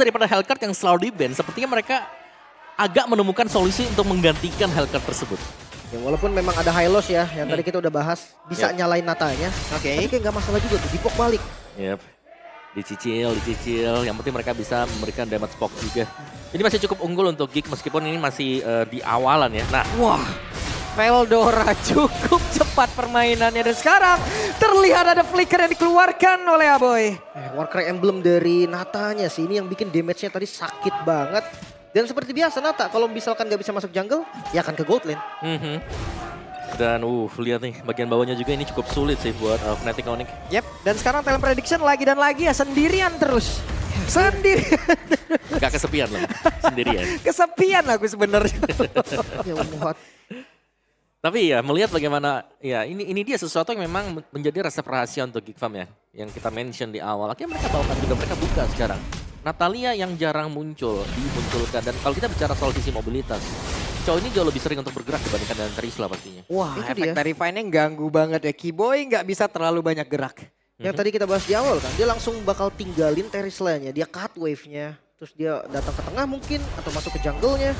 daripada Hellcurt yang selalu di-ban, sepertinya mereka agak menemukan solusi untuk menggantikan Hellcurt tersebut. Ya, walaupun memang ada high loss ya, yang tadi kita udah bahas, bisa nyalain Natanya. Oke. Tapi kayak nggak masalah juga tuh, dipok balik. Yep. Dicicil. Yang penting mereka bisa memberikan damage poke juga. Ini masih cukup unggul untuk Geek meskipun ini masih di awalan ya. Nah, Wah, Veldora cukup cepat permainannya. Dan sekarang terlihat ada flicker yang dikeluarkan oleh Aboy. Warcry Emblem dari Natanya sih, ini yang bikin damage-nya tadi sakit banget. Dan seperti biasa Nata, kalau misalkan nggak bisa masuk jungle, ya akan ke gold lane. Dan lihat nih bagian bawahnya juga ini cukup sulit sih buat Fnatic Onyx. Yep, dan sekarang talent prediction lagi dan lagi ya sendirian terus. Sendirian. Gak kesepian loh, sendirian. Kesepian aku sebenarnya. Ya what? Tapi ya melihat bagaimana, ya ini dia sesuatu yang memang menjadi resep rahasia untuk Geek Farm ya. Yang kita mention di awal, akhirnya mereka bawakan juga, mereka buka sekarang. Natalia yang jarang muncul, dimunculkan. Dan kalau kita bicara soal sisi mobilitas, cowok ini jauh lebih sering untuk bergerak dibandingkan dengan Terisla pastinya. Wah, Itu efek dia. dari Vine-nya ganggu banget ya. Keyboy nggak bisa terlalu banyak gerak. Yang tadi kita bahas di awal kan, dia langsung bakal tinggalin Terisla-nya, dia cut wave-nya. Terus dia datang ke tengah mungkin, atau masuk ke jungle-nya.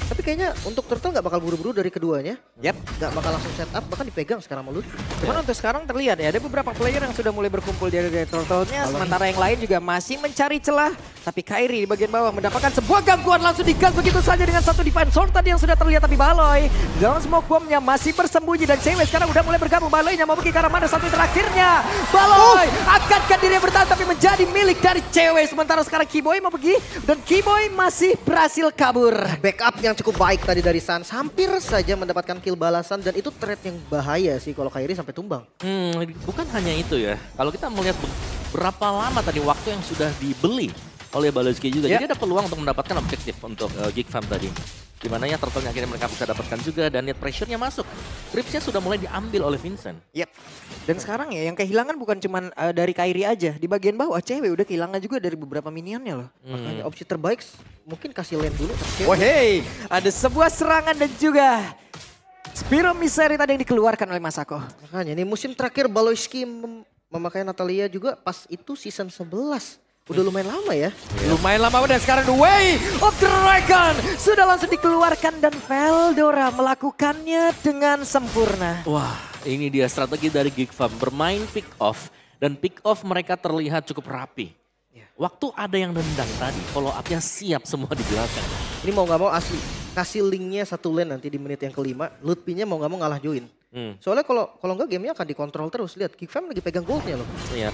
Tapi kayaknya untuk Turtle nggak bakal buru-buru dari keduanya. Yep. Nggak bakal langsung set up, bahkan dipegang sekarang sama Lut. Cuman untuk sekarang terlihat ya, ada beberapa player yang sudah mulai berkumpul di area Turtle-nya. Sementara yang lain juga masih mencari celah. Tapi Kairi di bagian bawah mendapatkan sebuah gangguan langsung digas begitu saja dengan satu Divine Sword tadi yang sudah terlihat. Tapi Baloy dalam smoke bombnya masih bersembunyi dan cewek sekarang udah mulai bergabung. Baloynya mau pergi ke arah mana satu terakhirnya. Baloy akankah dirinya bertahan tapi menjadi milik dari cewek. Sementara sekarang Keyboy mau pergi dan Keyboy masih berhasil kabur. Backup yang cukup baik tadi dari Sans, hampir saja mendapatkan kill balasan dan itu trade yang bahaya sih kalau Kairi sampai tumbang. Bukan hanya itu ya, kalau kita melihat berapa lama tadi waktu yang sudah dibeli oleh Baloski juga. Jadi ada peluang untuk mendapatkan objektif untuk Geek Farm tadi. Dimana ya turtle akhirnya mereka bisa dapatkan juga dan net pressure-nya masuk. Creeps-nya sudah mulai diambil oleh Vincent. Yep. Dan sekarang ya yang kehilangan bukan cuma dari Kairi aja. Di bagian bawah cewek udah kehilangan juga dari beberapa minionnya loh. Makanya opsi terbaik mungkin kasih lane dulu. Wah hey, ada sebuah serangan dan juga Spiro Misery tadi yang dikeluarkan oleh Masako. Makanya ini musim terakhir Baloyski memakai Natalia juga pas itu season 11. Udah lumayan lama ya. Lumayan lama dan sekarang The Way of Dragon sudah langsung dikeluarkan dan Veldora melakukannya dengan sempurna. Wah, ini dia strategi dari Geek Farm, bermain pick off dan pick off mereka terlihat cukup rapi. Waktu ada yang nendang tadi, follow up-nya siap semua di belakang. Ini mau nggak mau asli kasih linknya satu lane nanti di menit yang kelima. Lutfi-nya mau nggak mau ngalah join. Soalnya kalau nggak gamenya akan dikontrol terus. Lihat Geek Farm lagi pegang goldnya loh. Iya.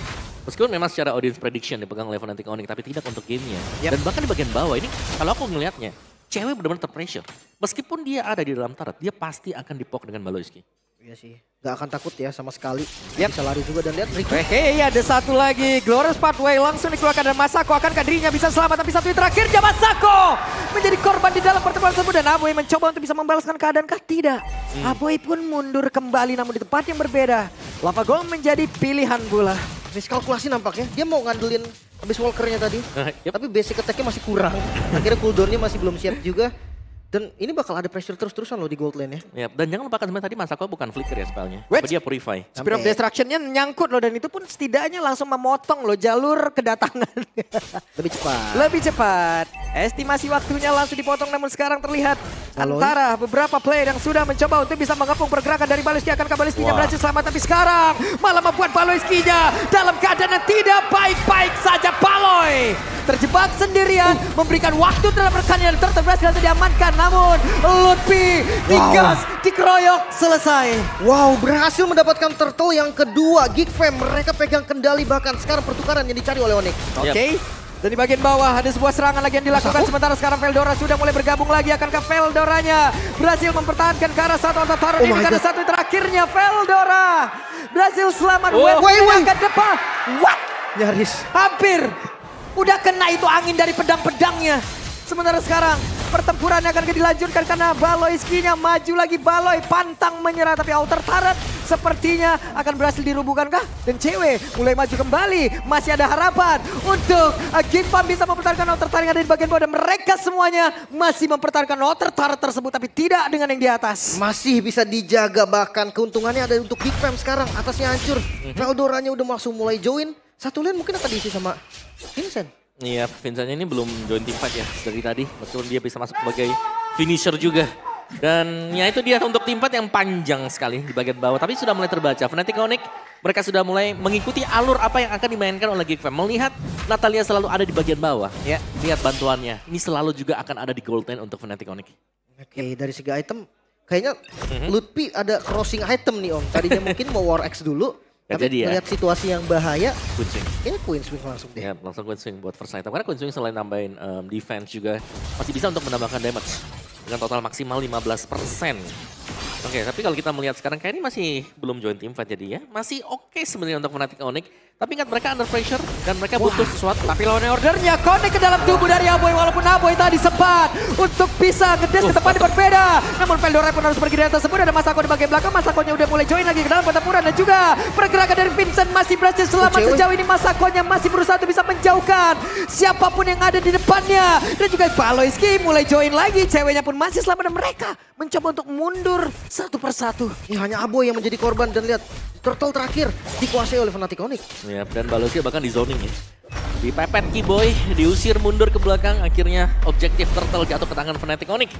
Meskipun memang secara audience prediction dipegang oleh Fnatic Onyx, tapi tidak untuk gamenya. Dan bahkan di bagian bawah ini, kalau aku ngelihatnya, cewek benar-benar terpressure. Meskipun dia ada di dalam turret, dia pasti akan dipok dengan Baloyski. Iya sih. Gak akan takut ya sama sekali. Bisa lari juga dan lihat Ricky. Hei, ada satu lagi. Glorious Pathway langsung dikeluarkan dan Masako akankah dirinya bisa selamat. Tapi satu yang terakhirnya Masako menjadi korban di dalam pertemuan tersebut. Dan Aboy mencoba untuk bisa membalaskan keadaankah? Tidak. Aboy pun mundur kembali namun di tempat yang berbeda. Lava Golem menjadi pilihan pula. Miskalkulasi nampaknya. Dia mau ngandelin habis walkernya tadi. Yep. Tapi basic attack-nya masih kurang. Akhirnya cooldown-nya masih belum siap juga. Dan ini bakal ada pressure terus-terusan loh di gold lane ya. Yap, dan jangan lupakan sebenarnya tadi Masako bukan flicker ya spellnya. Wait. Tapi dia purify. Spirit of Destruction-nya nyangkut loh dan itu pun setidaknya langsung memotong loh jalur kedatangan. Lebih cepat. Lebih cepat. Estimasi waktunya langsung dipotong namun sekarang terlihat antara beberapa player yang sudah mencoba untuk bisa mengepung pergerakan dari Baloyski. Akankah Baloyski-nya berhasil selamat tapi sekarang malah membuat Baloyski-nya dalam keadaan yang tidak baik-baik saja. Baloy terjebak sendirian memberikan waktu terhadap rekannya dan berhasil diamankan. Namun Lutfi digas, dikeroyok, selesai. Wow, berhasil mendapatkan turtle yang kedua. Geek Fam mereka pegang kendali bahkan sekarang pertukaran yang dicari oleh Onyx. Oke. Dan di bagian bawah ada sebuah serangan lagi yang dilakukan. Sementara sekarang Veldora sudah mulai bergabung lagi. Akankah Veldoranya berhasil mempertahankan ke arah satu atau taruh ini karena satu terakhirnya Veldora berhasil selamat. Ke depan. What? Nyaris. Hampir. Udah kena itu angin dari pedang-pedangnya. Sementara sekarang pertempuran akan dilanjutkan karena Baloyski-nya maju lagi. Baloy pantang menyerah tapi outer turret sepertinya akan berhasil dirubuhkan kah? Dan cewek mulai maju kembali. Masih ada harapan untuk Geek Farm bisa mempertahankan outer turret yang ada di bagian bawah. Dan mereka semuanya masih mempertahankan outer turret tersebut tapi tidak dengan yang di atas. Masih bisa dijaga bahkan keuntungannya ada untuk Geek Fam sekarang. Atasnya hancur. Veldoranya udah langsung mulai join. Satu lane mungkin akan diisi sama Vincent. Iya, Vincent ini belum join tim fight ya dari tadi. Meskipun dia bisa masuk sebagai finisher juga. Dan ya itu dia untuk tim fight yang panjang sekali di bagian bawah. Tapi sudah mulai terbaca. Fnatic Onyx mereka sudah mulai mengikuti alur apa yang akan dimainkan oleh Geek Fam. Melihat Natalia selalu ada di bagian bawah. Ya, lihat bantuannya. Ini selalu juga akan ada di gold lane untuk Fnatic Onyx. Oke, dari segi item kayaknya Lutfi ada crossing item nih Om. Tadinya mungkin mau War X dulu. Tapi jadi ya. melihat situasi yang bahaya, Queen Swing. kayaknya Queen Swing langsung deh. Ya, langsung Queen Swing buat first item. Karena Queen Swing selain nambahin defense juga masih bisa untuk menambahkan damage. Dengan total maksimal 15%. Oke, tapi kalau kita melihat sekarang kayak ini masih belum join team fight jadi ya. Masih oke sebenarnya untuk Fnatic Onyx. Tapi ingat mereka under pressure dan mereka butuh sesuatu. Tapi lawan ordernya connect ke dalam tubuh dari Aboy. Walaupun Aboy tadi sempat untuk bisa ngedes ke tempat yang berbeda. Namun Veldora pun harus pergi dari tersebut. Ada Masako di bagian belakang. Masakonya udah mulai join lagi ke dalam pertempuran. Dan juga pergerakan dari Vincent masih berhasil selamat sejauh ini. Masakonya masih berusaha untuk bisa menjauhkan siapapun yang ada di depannya. Dan juga Baloyski mulai join lagi. Ceweknya pun masih selamat dan mereka mencoba untuk mundur satu persatu. Ini hanya Aboy yang menjadi korban dan lihat turtle terakhir dikuasai oleh Fnatic Onyx. Ya, dan Baloyski bahkan di zoning ya. Dipepet Kiboy, diusir mundur ke belakang. Akhirnya objektif turtle jatuh ke tangan Fnatic Onyx.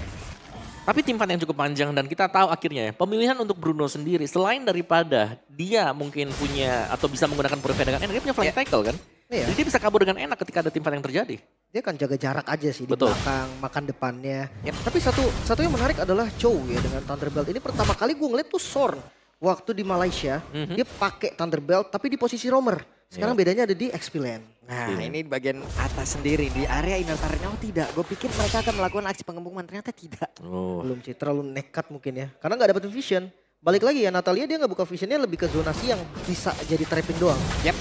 Tapi tim fight yang cukup panjang dan kita tahu akhirnya ya, pemilihan untuk Bruno sendiri selain daripada dia mungkin punya atau bisa menggunakan purify dengan enak, dia punya flank tackle kan. Iya. Jadi dia bisa kabur dengan enak ketika ada tim fight yang terjadi. Dia kan jaga jarak aja sih Betul. di belakang, makan depannya. Tapi satu yang menarik adalah Chow ya dengan Thunderbolt. Ini pertama kali gue ngeliat tuh Sorn. Waktu di Malaysia, dia pakai Thunderbolt tapi di posisi roamer. Sekarang bedanya ada di XP Lane. Nah ini di bagian atas sendiri, di area inner turret. Oh tidak, gue pikir mereka akan melakukan aksi pengembangan, ternyata tidak. Oh. Belum sih, terlalu nekat mungkin ya. Karena nggak dapat vision. Balik lagi ya, Natalia dia nggak buka visionnya, lebih ke zonasi yang bisa jadi trapping doang. Yep.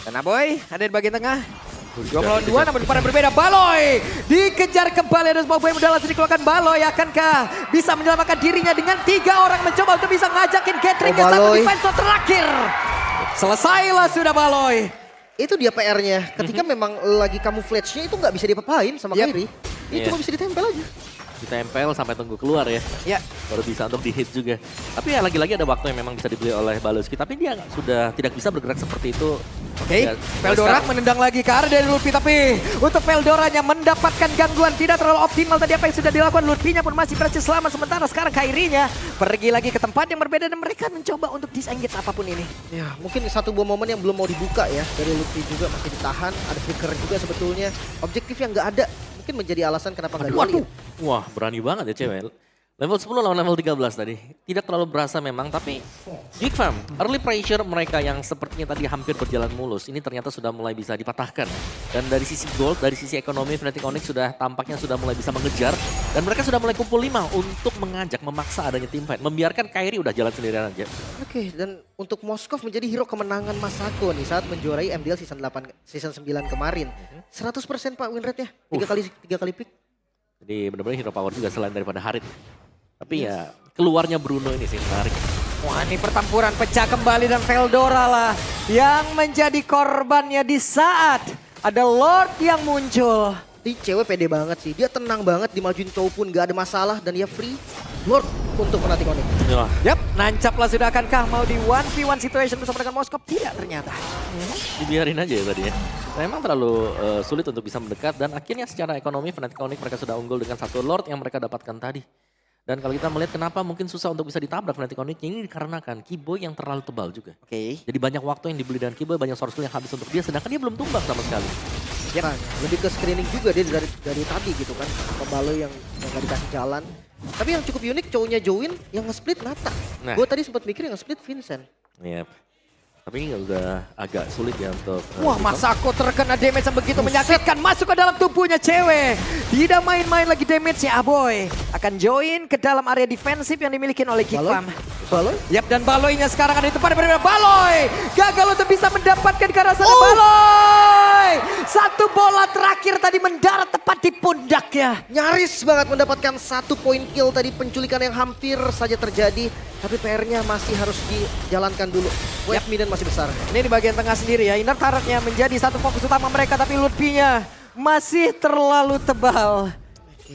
Dan Aboy ada di bagian tengah. 2 melawan 2 namun depan berbeda. Baloy dikejar kembali dan semua boy mudah langsung dikeluarkan. Baloy akankah bisa menyelamatkan dirinya dengan 3 orang mencoba untuk bisa ngajakin gatheringnya satu defense terakhir. Selesailah sudah Baloy. Itu dia PR-nya. Ketika memang lagi camouflage-nya itu nggak bisa diapa-apain sama Kairi. Ini cuma bisa ditempel aja. Ditempel sampai tunggu keluar ya. Ya. Baru bisa untuk di hit juga. Tapi ya lagi-lagi ada waktu yang memang bisa dibeli oleh Baloyski. Tapi dia sudah tidak bisa bergerak seperti itu. Oke, Veldora menendang lagi ke arah dari Lutfi. Tapi untuk Veldoranya mendapatkan gangguan tidak terlalu optimal tadi apa yang sudah dilakukan. Lutfinya pun masih berhasil selamat. Sementara sekarang Kairinya pergi lagi ke tempat yang berbeda. Dan mereka mencoba untuk disengit apapun ini. Ya mungkin satu buah momen yang belum mau dibuka ya. Dari Lutfi juga masih ditahan. Ada flicker juga sebetulnya. Objektif yang nggak ada. Mungkin menjadi alasan kenapa nggak dibalik. Wah berani banget ya cewek. Level 10 lawan level 13 tadi. Tidak terlalu berasa memang, tapi Geek Fam, early pressure mereka yang sepertinya tadi hampir berjalan mulus. Ini ternyata sudah mulai bisa dipatahkan. Dan dari sisi gold, dari sisi ekonomi, Fnatic Onyx sudah tampaknya sudah mulai bisa mengejar. Dan mereka sudah mulai kumpul 5 untuk mengajak, memaksa adanya team fight. Membiarkan Kairi udah jalan sendirian aja. Oke, dan untuk Moskov menjadi hero kemenangan Masako nih saat menjuarai MDL season 9 kemarin. 100% Pak win rate-nya, 3 kali pick. Jadi benar-benar hero power juga selain daripada Harit. Tapi ya keluarnya Bruno ini sih menarik. Wah ini pertempuran pecah kembali dan Veldora lah yang menjadi korbannya di saat ada Lord yang muncul. Ini cewek pede banget sih, dia tenang banget dimajuin Chow pun gak ada masalah dan dia free. Lord untuk Fnatic Onyx. Yap, nancap lah sudah akankah mau di 1v1 situation bersama dengan Moskov? Tidak ternyata. Dibiarin aja ya tadi ya. Memang terlalu sulit untuk bisa mendekat dan akhirnya secara ekonomi Fnatic Onyx mereka sudah unggul dengan satu Lord yang mereka dapatkan tadi. Dan kalau kita melihat kenapa mungkin susah untuk bisa ditabrak Fnatic Onyx, ini dikarenakan Kiboy yang terlalu tebal juga. Oke. Jadi banyak waktu yang dibeli dengan Kiboy, banyak source yang habis untuk dia, sedangkan dia belum tumbang sama sekali. Ya kan, lebih ke screening juga dia dari tadi gitu kan. Pembalo yang gak dikasih jalan. Tapi yang cukup unik cowoknya Join yang nge-split Nata. Nah. Gue tadi sempat mikir yang nge-split Vincent. Yep. Tapi ini udah agak sulit ya untuk... Wah Masako terkena damage yang begitu menyakitkan. Masuk ke dalam tubuhnya cewek. Tidak main-main lagi damage-nya Aboy. Akan join ke dalam area defensif yang dimiliki oleh Geek Fam. Baloy? Yap dan Baloynya sekarang ada di tempat berbeda. Baloy gagal untuk bisa mendapatkan ke arah sana. Baloy! Satu bola terakhir tadi mendarat tepat di pundaknya. Nyaris banget mendapatkan 1 poin kill tadi, penculikan yang hampir saja terjadi. Tapi PR-nya masih harus dijalankan dulu. Wave Minion masih besar. Ini di bagian tengah sendiri ya. Inner turret-nya menjadi satu fokus utama mereka. Tapi Lutfi-nya masih terlalu tebal.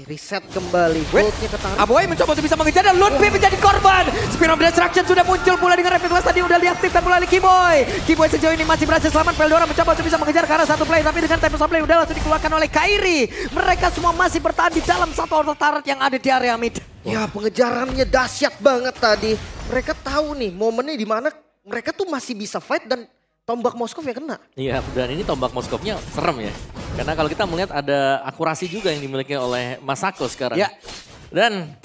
Reset kembali, Wait, goldnya ketarik. Aboy mencoba untuk bisa mengejar dan Ludwig menjadi korban. Spiral Destruction sudah muncul pula dengan Rapid Blast tadi udah diaktifkan pula oleh Kiboy. Kiboy sejauh ini masih berhasil selamat. Veldora mencoba untuk bisa mengejar ke arah satu play tapi dengan Tempest of Play udah langsung dikeluarkan oleh Kairi. Mereka semua masih bertahan di dalam satu auto turret yang ada di area mid. Ya pengejarannya dahsyat banget tadi. Mereka tahu nih momennya di mana mereka tuh masih bisa fight dan tombak Moskov yang kena. Iya, dan ini tombak Moskovnya serem ya. Karena kalau kita melihat ada akurasi juga yang dimiliki oleh Masako sekarang. Ya. Dan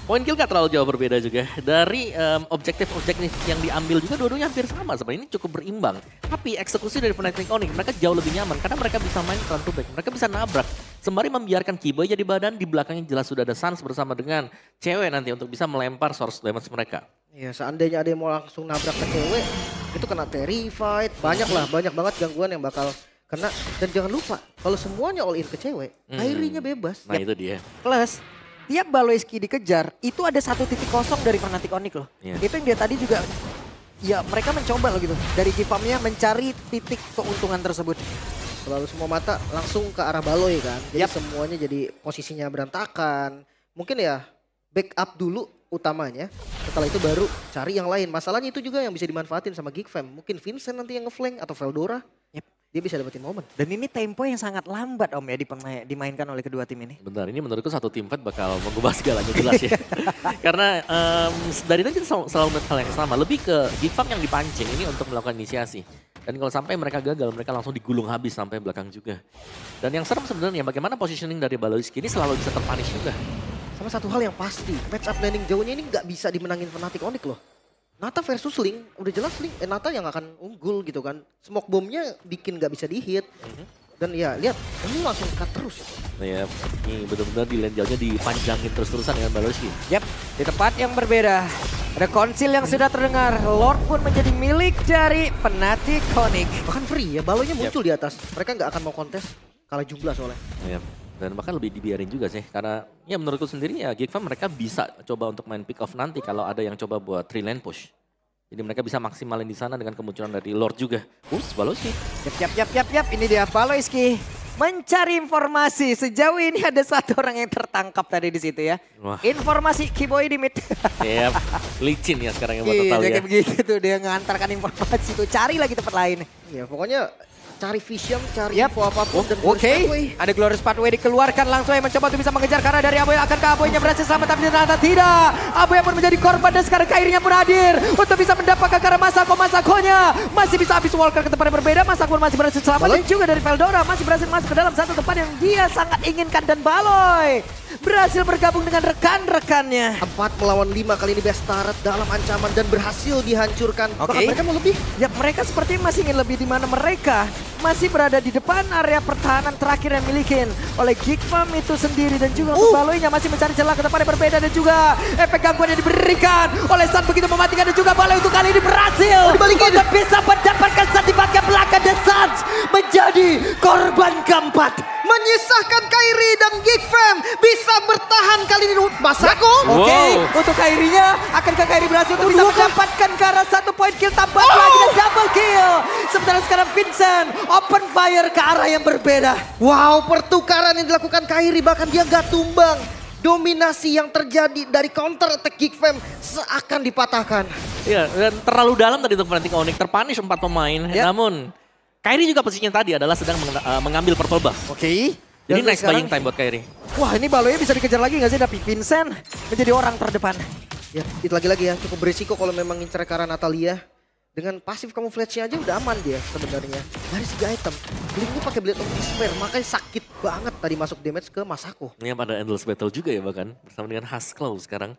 poin kill gak terlalu jauh berbeda juga. Dari objektif-objektif yang diambil juga dua-duanya hampir sama. Sebenarnya ini cukup berimbang. Tapi eksekusi dari Fnatic Onyx mereka jauh lebih nyaman. Karena mereka bisa main front to back. Mereka bisa nabrak. Sembari membiarkan Kiboy jadi badan. Di belakangnya jelas sudah ada Sans bersama dengan cewek nanti untuk bisa melempar source damage mereka. Ya seandainya ada yang mau langsung nabrak ke cewek, itu kena terrified. Banyak banget gangguan yang bakal kena. Dan jangan lupa, kalau semuanya all in ke cewek, Kairi-nya bebas. Nah itu dia. Plus, tiap Baloiski dikejar, itu ada satu titik kosong dari Fnatic Onyx loh. Iya. Itu yang dia tadi juga, ya mereka mencoba loh gitu. Dari Gifamnya mencari titik keuntungan tersebut. Selalu semua mata langsung ke arah Baloi kan. Jadi Yap. semuanya jadi posisinya berantakan. Mungkin ya backup dulu utamanya. Setelah itu baru cari yang lain. Masalahnya itu juga yang bisa dimanfaatin sama Geekfam. Mungkin Vincent nanti yang ngeflank atau Veldora. Yap. Dia bisa dapetin momen. Dan ini tempo yang sangat lambat Om ya dimainkan oleh kedua tim ini. Bentar, ini menurutku satu tim fight bakal mengubah segalanya jelas ya. Karena dari tadi kita selalu melihat hal yang sama. Lebih ke Gifam yang dipancing ini untuk melakukan inisiasi. Dan kalau sampai mereka gagal, mereka langsung digulung habis sampai belakang juga. Dan yang serem sebenarnya bagaimana positioning dari Baloiski ini selalu bisa terpunish juga. Sama satu hal yang pasti, match up landing jauhnya ini nggak bisa dimenangin Fnatic Onyx loh. Nata versus Link, udah jelas Link, Nata yang akan unggul gitu kan. Smoke bombnya bikin nggak bisa dihit. Dan ya lihat, ini langsung cut terus. Nah ya, ini benar-benar di lane jauhnya dipanjangin terus-terusan dengan Baloiski. Yap, di tempat yang berbeda. Ada konsil yang sudah terdengar. Lord pun menjadi milik dari Fnatic Onyx. Bahkan free ya, balonya muncul di atas. Mereka nggak akan mau kontes, kalah jumlah soalnya. Ya, dan bahkan lebih dibiarin juga sih. Karena ya menurutku sendiri ya Geekfam mereka bisa coba untuk main pick off nanti kalau ada yang coba buat 3 lane push. Jadi mereka bisa maksimalin di sana dengan kemunculan dari Lord juga. Baloiski. Yap. Ini dia Baloiski. Mencari informasi. Sejauh ini ada satu orang yang tertangkap tadi di situ ya. Wah. Informasi Kiboy di mid. Ya, licin ya sekarang yang buat Iya, total ya. kayak begitu tuh dia ngantarkan informasi tuh. Cari lagi tempat lain. Ya pokoknya cari vision, cari Yap. info apapun. Dan Oke, Glorious Pathway. ada Glorious Pathway dikeluarkan langsung yang mencoba untuk bisa mengejar karena dari Aboy. Akankah Aboynya berhasil selamat tapi ternyata tidak. Aboy pun menjadi korban dan sekarang Kairinya pun hadir untuk bisa mendapatkan karena Masakonya masih bisa habis Walker ke tempat yang berbeda. Masako pun masih berhasil selamat dan juga dari Veldora masih berhasil masuk ke dalam satu tempat yang dia sangat inginkan dan Baloy berhasil bergabung dengan rekan-rekannya. 4 melawan 5 kali ini best turret dalam ancaman dan berhasil dihancurkan. Oke. Bahkan mereka mau lebih. Ya mereka seperti masih ingin lebih di mana mereka masih berada di depan area pertahanan terakhir yang milikin oleh Geekfam itu sendiri dan juga untuk Baloynya masih mencari celah ke tempat yang berbeda dan juga efek gangguan yang diberikan oleh Sun begitu mematikan dan juga Baloy untuk kali ini berhasil untuk bisa mendapatkan sertifikat ke belakang dan Suns menjadi korban keempat. Menyisahkan Kairi dan Geekfam bisa bertahan kali ini. Masako. Oke, Wow. untuk Kairinya, akankah Kairi berhasil untuk bisa mendapatkan ke arah 1 poin kill tambahan lagi dan double kill. Sementara sekarang Vincent open fire ke arah yang berbeda. Wow, pertukaran yang dilakukan Kairi bahkan dia nggak tumbang. Dominasi yang terjadi dari counter attack Geekfam seakan dipatahkan. Iya, dan terlalu dalam tadi untuk Fnatic Onyx, terpunish 4 pemain. Ya. Namun, Kairi juga posisinya tadi adalah sedang mengambil purple buff. Oke. Jadi Dan next sekarang- buying time buat Kairi. Wah ini Baloynya bisa dikejar lagi nggak sih? Tapi Vincent menjadi orang terdepan. Ya, itu lagi-lagi ya cukup berisiko kalau memang ngincer ke arah Natalia. Dengan pasif camouflage-nya aja udah aman dia sebenarnya. Dari segi item, Blink-nya pakai Blade of Despair, makanya sakit banget tadi masuk damage ke Masako. Ini pada endless battle juga ya bahkan bersama dengan Haskell sekarang.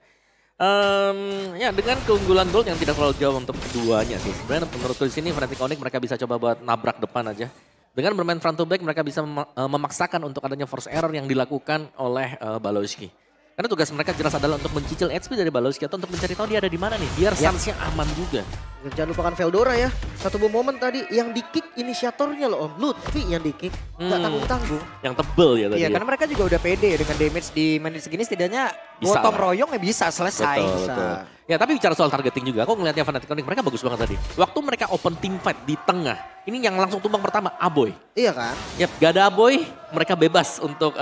Ya dengan keunggulan gold yang tidak terlalu jauh untuk keduanya sih. Sebenarnya menurutku di sini Fnatic Onyx mereka bisa coba buat nabrak depan aja. Dengan bermain front to back mereka bisa memaksakan untuk adanya force error yang dilakukan oleh Baloiski. Karena tugas mereka jelas adalah untuk mencicil HP dari Baloiski atau untuk mencari tahu dia ada di mana nih. Biar Suns-nya aman juga. Jangan lupakan Veldora ya. Satu momen tadi yang di-kick inisiatornya loh Om. Lutfi yang di-kick. Gak tanggung-tanggung. Yang tebel ya tadi. Iya, ya. karena mereka juga udah pede ya dengan damage di menit segini setidaknya Bisa gotong lah. royong ya bisa selesai. Betul, Bisa. betul. Ya tapi bicara soal targeting juga, aku ngeliatnya Fnatic Connect mereka bagus banget tadi. Waktu mereka open team fight di tengah, ini yang langsung tumbang pertama, Aboy. Iya kan? Yap, gak ada Aboy, mereka bebas untuk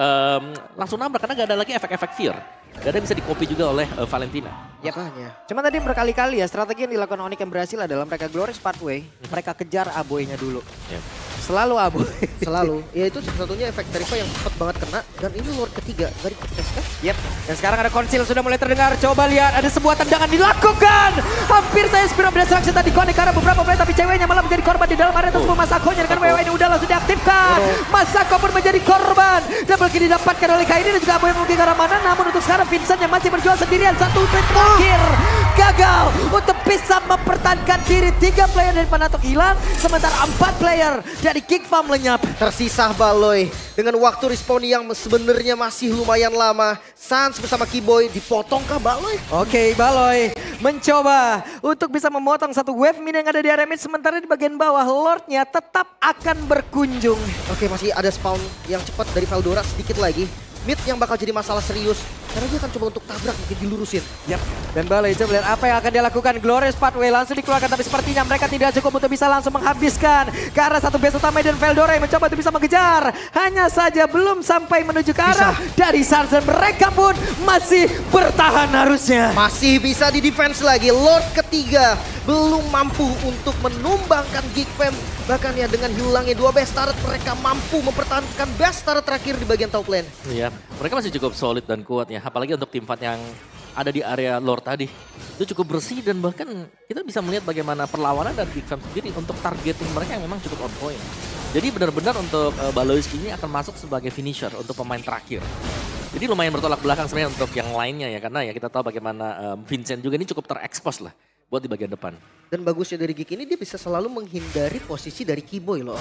langsung nabrak karena gak ada lagi efek-efek fear. Gak ada yang bisa di-copy juga oleh Valentina. Yap. Makanya. Cuma tadi berkali-kali ya strategi yang dilakukan Onyx yang berhasil adalah mereka Glorious Pathway, mereka kejar Aboy-nya dulu. Yap. Selalu Aboy. Selalu. Ya itu satu-satunya efek Terrify yang cepat banget kena. Dan ini Lord ketiga. Gak di-tes kan? Yap. Dan sekarang ada konsil sudah mulai terdengar. Coba lihat ada sebuah tendangan dilakukan. Hampir saya Spiro berdistraksi tadi Connect karena beberapa player tapi ceweknya malah menjadi korban di dalam area tersebut. Masakonya dengan WW ini udah langsung diaktifkan. Masako pun menjadi korban. Double kill didapatkan oleh Kairi dan juga Aboy yang mungkin ke arah mana. Namun untuk sekarang Vincent yang masih berjuang sendirian. Satu trik terakhir. Gagal untuk bisa mempertahankan diri. 3 player dari Fnatic hilang. Sementara 4 player dari Geek Farm lenyap. Tersisa Baloy dengan waktu respawn yang sebenarnya masih lumayan lama. Sans bersama Kiboy dipotongkah Baloy? Oke, Baloy mencoba untuk bisa memotong satu wave mid yang ada di area mid. Sementara di bagian bawah Lordnya tetap akan berkunjung. Oke, masih ada spawn yang cepat dari Veldora sedikit lagi. Mid yang bakal jadi masalah serius. Karena dia akan coba untuk tabrak mungkin dilurusin. Yap. Dan Baloy coba lihat apa yang akan dia lakukan. Glorious Pathway langsung dikeluarkan tapi sepertinya mereka tidak cukup untuk bisa langsung menghabiskan. Ke arah satu base utama dan Veldora yang mencoba untuk bisa mengejar. Hanya saja belum sampai menuju ke arah dari Sans dan mereka pun masih bertahan harusnya. Masih bisa di defense lagi. Lord ketiga belum mampu untuk menumbangkan Geek Fam. Bahkan ya dengan hilangnya 2 best turret mereka mampu mempertahankan best turret terakhir di bagian top lane. Iya, mereka masih cukup solid dan kuat ya. Apalagi untuk tim fight yang ada di area Lord tadi. Itu cukup bersih dan bahkan kita bisa melihat bagaimana perlawanan dari Geek Fam sendiri untuk targeting mereka yang memang cukup on point. Jadi benar-benar untuk Baloyski ini akan masuk sebagai finisher untuk pemain terakhir. Jadi lumayan bertolak belakang sebenarnya untuk yang lainnya ya. Karena ya kita tahu bagaimana Vincent juga ini cukup terekspos lah buat di bagian depan. Dan bagusnya dari Geek ini dia bisa selalu menghindari posisi dari Kiboy loh.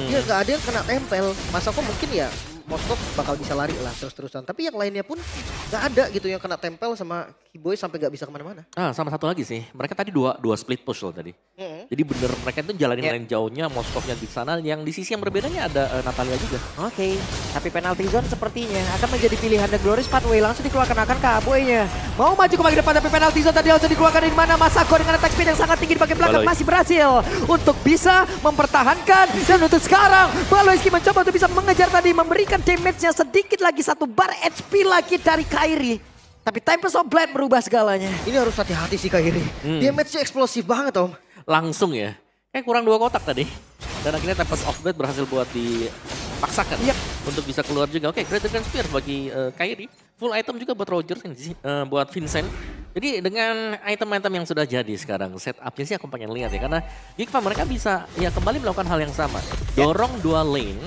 Dia gak ada yang kena tempel. Masako mungkin ya Moskov bakal bisa lari lah terus-terusan. Tapi yang lainnya pun gak ada gitu yang kena tempel sama Kiboy sampai gak bisa kemana-mana. Sama satu lagi sih, mereka tadi dua split push loh tadi. Jadi bener mereka itu jalanin lane jauhnya, Moskovnya di sana. Yang di sisi yang berbedanya ada Natalia juga. Oke, tapi penalty zone sepertinya akan menjadi pilihan The Glorious Pathway. Langsung dikeluarkan akan ke Aboy-nya. Mau maju ke bagian depan tapi penalty zone tadi langsung dikeluarkan di mana Masako dengan attack speed yang sangat tinggi di bagian belakang masih berhasil untuk bisa mempertahankan. Dan untuk sekarang Baloyski mencoba untuk bisa mengejar tadi, memberikan damage-nya sedikit lagi 1 bar HP lagi dari Kairi. Tapi Tempest of Blade merubah segalanya. Ini harus hati-hati sih Kairi. Damage-nya eksplosif banget Om. Langsung ya, kayak kurang 2 kotak tadi. Dan akhirnya Tempest of Blade berhasil buat dipaksakan untuk bisa keluar juga. Oke, Great Dragon Spear bagi Kairi. Full item juga buat Rogers, buat Vincent. Jadi dengan item-item yang sudah jadi sekarang, setupnya sih aku pengen lihat ya. Karena Geek Farm mereka bisa ya kembali melakukan hal yang sama. Dorong 2 lane,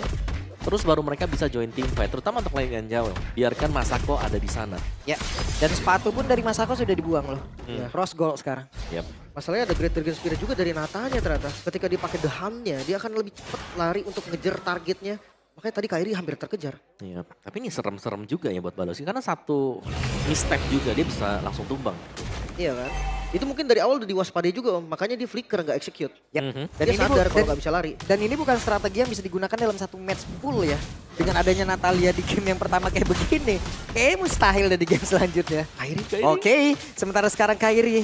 terus baru mereka bisa join team fight. Terutama untuk lane yang jauh. Biarkan Masako ada di sana. Ya, dan sepatu pun dari Masako sudah dibuang loh. Cross goal sekarang. Yep. Masalahnya ada Great Dragon Spear juga dari Natanya ternyata. Ketika dia pakai The Hunt-nya, dia akan lebih cepat lari untuk ngejar targetnya. Makanya tadi Kairi hampir terkejar. Iya, tapi ini serem-serem juga ya buat Baloyski. Karena satu misstep juga dia bisa langsung tumbang. Iya kan? Itu mungkin dari awal udah diwaspadai juga Om. Makanya dia flicker nggak execute. Dan Dia sadar kalau nggak bisa lari. Dan ini bukan strategi yang bisa digunakan dalam satu match full ya. Dengan adanya Natalia di game yang pertama kayak begini. Kayaknya mustahil deh di game selanjutnya. Kairi. Oke, sementara sekarang Kairi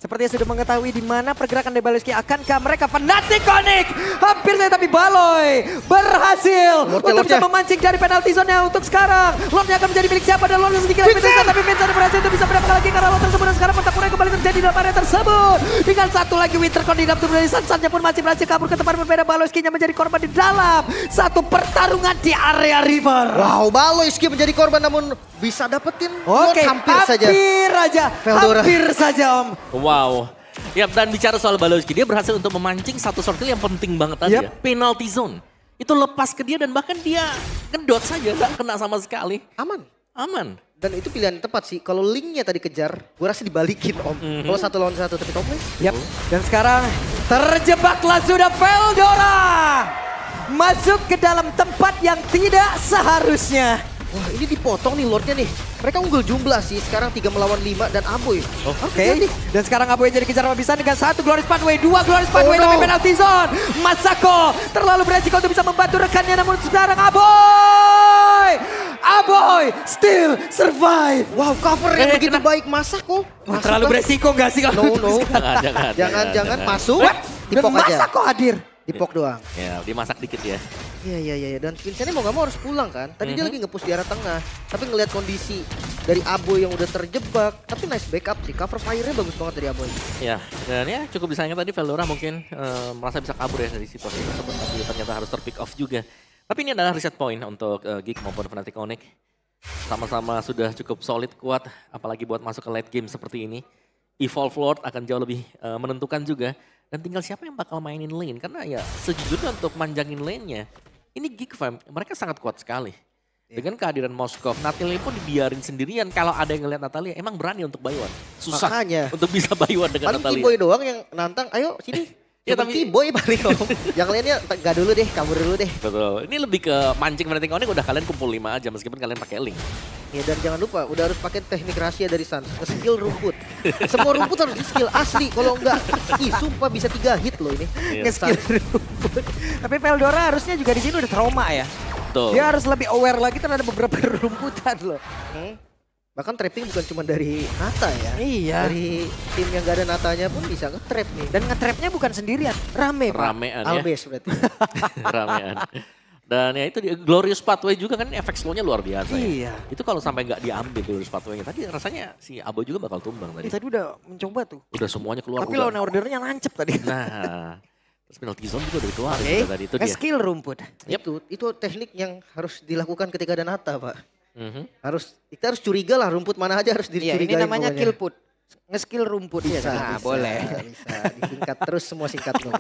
sepertinya sudah mengetahui di mana pergerakan dari Baloyski. Akankah mereka Fnatic Connect? Hampir saja tapi Baloy berhasil untuk bisa memancing dari penalti zone-nya untuk sekarang. Lordnya akan menjadi milik siapa dan Lord sedikit lebih besar. Tapi Vincent berhasil untuk bisa mendapatkan lagi karena Lord tersebut. Dan sekarang pertempuran kembali terjadi dalam area tersebut. Dengan satu lagi Wintercon di dalam tubuh dari Sansannya pun masih berhasil kabur ke tempat berbeda. Baloyski-nya menjadi korban di dalam satu pertarungan di area river. Wow, Baloyski menjadi korban namun bisa dapetin Lord hampir saja. Veldora. Hampir saja Om. Wow. Ya, dan bicara soal Baloyski, dia berhasil untuk memancing satu sortil yang penting banget tadi ya. Penalty zone. Itu lepas ke dia dan bahkan dia ngedot saja, gak kena sama sekali. Aman. Dan itu pilihan yang tepat sih. Kalau linknya tadi kejar, gue rasa dibalikin Om. Kalau 1 lawan 1 tapi top lane. Dan sekarang terjebaklah sudah Veldora. Masuk ke dalam tempat yang tidak seharusnya. Wah ini dipotong nih Lordnya nih. Mereka unggul jumlah sih. Sekarang 3 melawan 5 dan Aboy. Oke. Dan sekarang Aboy jadi kejar bisa dengan 1 Glorious Pathway, 2 Glorious Pathway tapi penalty zone. Masako terlalu beresiko untuk bisa membantu rekannya namun sekarang Aboy still survive. Wow cover yang begitu baik Masako. Terlalu beresiko gak sih kalau No. Jangan masuk. Dipok aja. Masako hadir. Dipok doang. Ya, dimasak dikit ya. Iya. Dan Vincentnya mau gak mau harus pulang kan. Tadi dia lagi nge-push di arah tengah. Tapi ngelihat kondisi dari Aboy yang udah terjebak. Tapi nice backup sih. Cover fire-nya bagus banget dari Aboy. Ya, dan ya cukup disayangkan tadi Veldora mungkin merasa bisa kabur ya dari situasi tersebut. Tapi ternyata harus ter-pick off juga. Tapi ini adalah reset point untuk Geek maupun Fnatic Onyx. Sama-sama sudah cukup solid, kuat. Apalagi buat masuk ke late game seperti ini. Evolve Lord akan jauh lebih menentukan juga. Dan tinggal siapa yang bakal mainin lane. Karena ya sejujurnya untuk manjangin lane-nya. Ini Geek Fam, mereka sangat kuat sekali. Dengan kehadiran Moskov, Natalia pun dibiarin sendirian. Kalau ada yang ngeliat Natalia, emang berani untuk buy one. Susah Makanya. untuk bisa buy one dengan Paling Natalia. T-Boy doang yang nantang, ayo sini. Ya, tapi T-Boy paling ngomong. Yang lainnya gak dulu deh, kabur dulu deh. betul. Ini lebih ke mancing Fnatic Onyx udah kalian kumpul 5 aja meskipun kalian pakai link. Ya dan jangan lupa, udah harus pakai teknik rahasia dari Suns. Skill rumput. Semua rumput harus di skill asli. Kalau enggak, sumpah bisa 3 hit loh ini. Nge-skill rumput. Tapi Veldora harusnya juga di sini udah trauma ya. Betul. Dia harus lebih aware lagi terhadap beberapa rumputan loh. Bahkan trapping bukan cuma dari Nata ya. Iya. Dari tim yang gak ada Natanya pun bisa nge-trap nih. Dan nge-trapnya bukan sendirian, rame Pak. Ramean ya. Albes berarti. Ramean. Dan ya itu Glorious Pathway juga kan efek slow-nya luar biasa Iya. ya. Itu kalau sampai nggak diambil Glorious Pathway-nya tadi rasanya si Abo juga bakal tumbang tadi. Tadi udah mencoba tuh. Udah semuanya keluar. Tapi lawan ordernya nancep tadi. Nah, terus penalty zone juga udah keluar tadi itu dia. Skill rumput. Itu teknik yang harus dilakukan ketika ada Nata, Pak. Kita harus curiga lah rumput mana aja harus Iya, dicurigai. ini namanya kill put. Nge-skill rumput ya. Nah, boleh. Bisa disingkat terus semua singkat dong.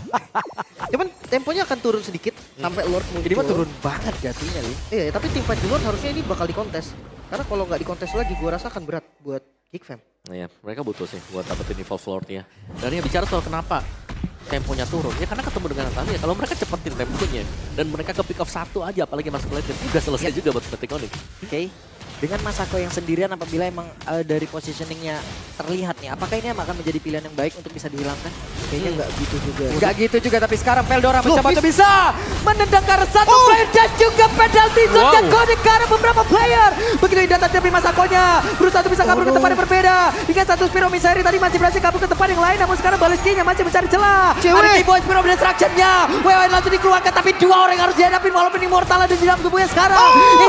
Cuman temponya akan turun sedikit sampai Lord muncul. Jadi mah turun banget jatuhnya nih. Iya, tapi tim fight di Lord harusnya ini bakal dikontes. Karena kalau nggak dikontes lagi gua rasa akan berat buat Geek Fam. Nah ya, mereka butuh sih buat dapetin Evolve Lord-nya. Dan ya bicara soal kenapa temponya turun, ya karena ketemu dengan Natalia. Kalau mereka cepetin temponya dan mereka ke pick off 1 aja apalagi masuk late game, udah selesai juga buat Fnatic Onyx. Oke. Dengan Masako yang sendirian apabila emang dari positioningnya terlihat nih, apakah ini akan menjadi pilihan yang baik untuk bisa dihilangkan? Kayaknya nggak gitu juga. Nggak gitu juga, tapi sekarang Veldora mencoba untuk bisa menendang ke arah satu player dan juga penalty zone yang kode ke arah beberapa player. Begitu indah tapi Masakonya berusaha untuk bisa kabur ke tempat yang berbeda. Hingga satu Spiro Miseri tadi masih berhasil kabur ke tempat yang lain, namun sekarang Baleskinya masih mencari celah. Ada T-Boy Spiro Destruction-nya. WWN langsung dikeluarkan, tapi 2 orang yang harus dihadapin walaupun Immortal ada di dalam tubuhnya sekarang.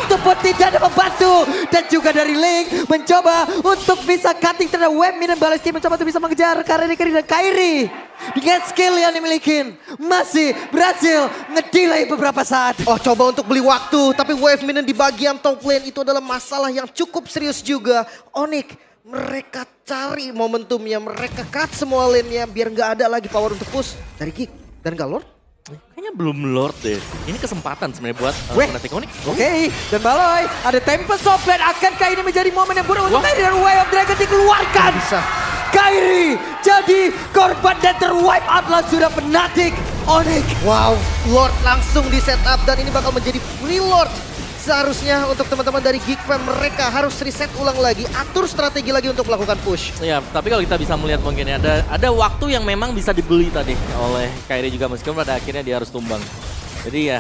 Itu pun tidak ada membantu. Dan juga dari Link mencoba untuk bisa cutting terhadap Webmin dan Baleski mencoba untuk bisa mengejar Kairi dan Kairi. Dengan skill yang dimiliki masih berhasil ngedelay beberapa saat. Oh coba untuk beli waktu, tapi Wave Minion di bagian top lane itu adalah masalah yang cukup serius juga. Onyx mereka cari momentumnya, mereka cut semua lane-nya biar nggak ada lagi power untuk push dari Geek dan Galor. Kayaknya belum Lord deh. Ini kesempatan sebenarnya buat Fnatic Onyx. Oke, dan Baloy ada Tempest of Blade. Akankah ini menjadi momen yang buruk untuk Kairi dan Way of Dragon dikeluarkan? Bisa. Kairi jadi korban dan terwipe out lah sudah Fnatic Onyx. Wow, Lord langsung di setup dan ini bakal menjadi free Lord. Seharusnya untuk teman-teman dari Geek Fam mereka harus reset ulang lagi, atur strategi lagi untuk melakukan push. Ya, tapi kalau kita bisa melihat mungkin ya, ada waktu yang memang bisa dibeli tadi oleh Kairi juga meskipun pada akhirnya dia harus tumbang. Jadi ya,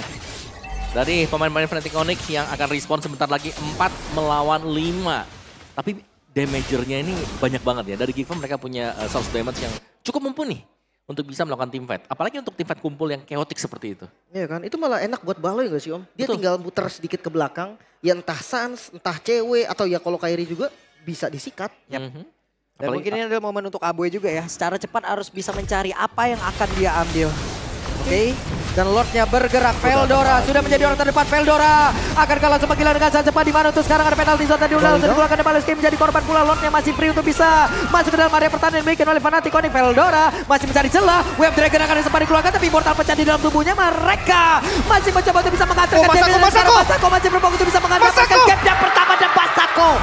dari pemain-pemain Fnatic Onyx yang akan respon sebentar lagi 4 melawan 5. Tapi damagernya ini banyak banget ya. Dari Geek Fam mereka punya source damage yang cukup mumpuni untuk bisa melakukan team fight. Apalagi untuk team fight kumpul yang chaotic seperti itu. Iya kan, itu malah enak buat Baloy gak sih Om? Dia Betul. tinggal muter sedikit ke belakang, ya entah Sans, entah cewek, atau ya kalau Kairi juga bisa disikat. Dan Apalagi- mungkin ini adalah momen untuk Aboy juga ya. Secara cepat harus bisa mencari apa yang akan dia ambil. Oke. Dan Lordnya bergerak. Veldora sudah menjadi orang terdepan. Veldora akan kalah sempat gila dengan sangat cepat. Di mana untuk sekarang ada penalti zone tadi udah dikeluarkan dan Baleski menjadi korban pula. Lordnya masih free untuk bisa masuk ke dalam area pertahanan yang dimiliki oleh Fnatic Onyx. Veldora masih mencari celah. Wave Dragon akan sempat dikeluarkan tapi Immortal pecah di dalam tubuhnya. Mereka masih mencoba untuk bisa mengantarkan Masako masih berbohong untuk bisa mengantarkan gap yang pertama dan Masako